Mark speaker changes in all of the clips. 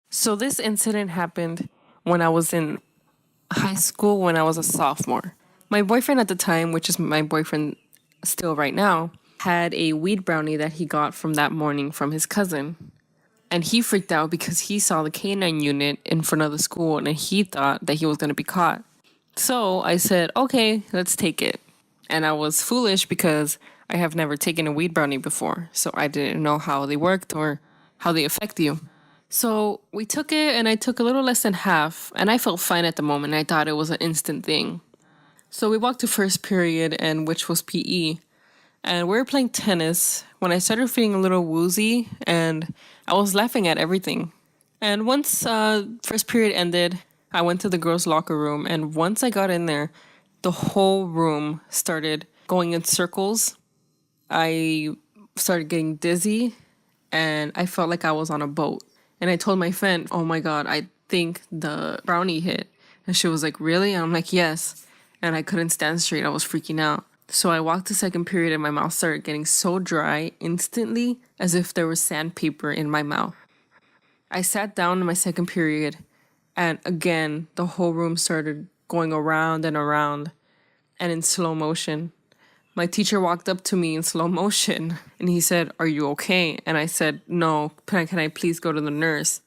Speaker 1: So this incident happened when I was in high school when I was a sophomore. My boyfriend at the time, which is my boyfriend still right now, had a weed brownie that he got from that morning from his cousin. And he freaked out because he saw the K9 unit in front of the school and he thought that he was going to be caught. So I said, okay, let's take it. And I was foolish because I have never taken a weed brownie before. So I didn't know how they worked or how they affect you. So we took it and I took a little less than half. And I felt fine at the moment. I thought it was an instant thing. So we walked to first period, and which was PE. And we were playing tennis when I started feeling a little woozy and I was laughing at everything. And once first period ended, I went to the girls' locker room. And once I got in there, the whole room started going in circles. I started getting dizzy and I felt like I was on a boat. And I told my friend, oh my God, I think the brownie hit. And she was like, really? And I'm like, yes. And I couldn't stand straight. I was freaking out. So I walked to second period and my mouth started getting so dry instantly as if there was sandpaper in my mouth. I sat down in my second period and again, the whole room started going around and around and in slow motion. My teacher walked up to me in slow motion and he said, are you okay? And I said, no, can I please go to the nurse?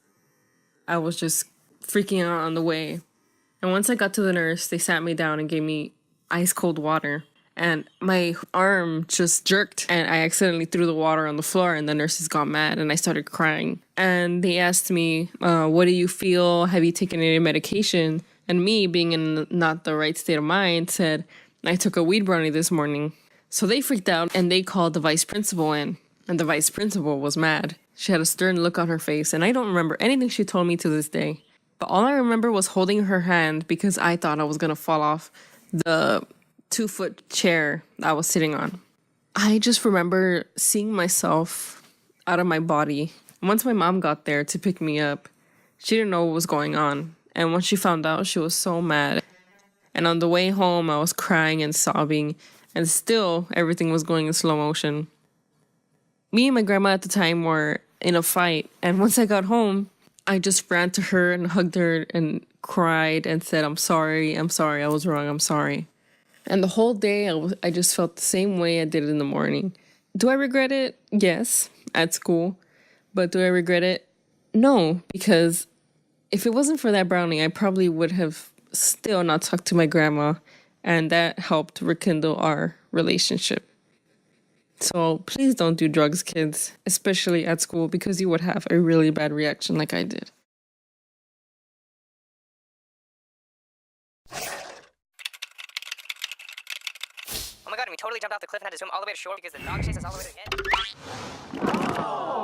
Speaker 1: I was just freaking out on the way. And once I got to the nurse, they sat me down and gave me ice cold water. And my arm just jerked and I accidentally threw the water on the floor and the nurses got mad and I started crying. And they asked me, what do you feel? Have you taken any medication? And me, being in not the right state of mind, said, I took a weed brownie this morning. So they freaked out and they called the vice principal in. And the vice principal was mad. She had a stern look on her face and I don't remember anything she told me to this day. But all I remember was holding her hand because I thought I was going to fall off the 2-foot chair I was sitting on. I just remember seeing myself out of my body. Once my mom got there to pick me up, she didn't know what was going on. And when she found out, she was so mad. And on the way home, I was crying and sobbing. And still, everything was going in slow motion. Me and my grandma at the time were in a fight. And once I got home, I just ran to her and hugged her and cried and said, I'm sorry, I was wrong, I'm sorry. And the whole day, I just felt the same way I did in the morning. Do I regret it? Yes, at school. But do I regret it? No, because if it wasn't for that brownie, I probably would have still not talked to my grandma. And that helped rekindle our relationship. So please don't do drugs, kids, especially at school, because you would have a really bad reaction like I did.
Speaker 2: Oh my God, and we totally jumped off the cliff and had to swim all the way to shore because the dog chased us all the way to the end.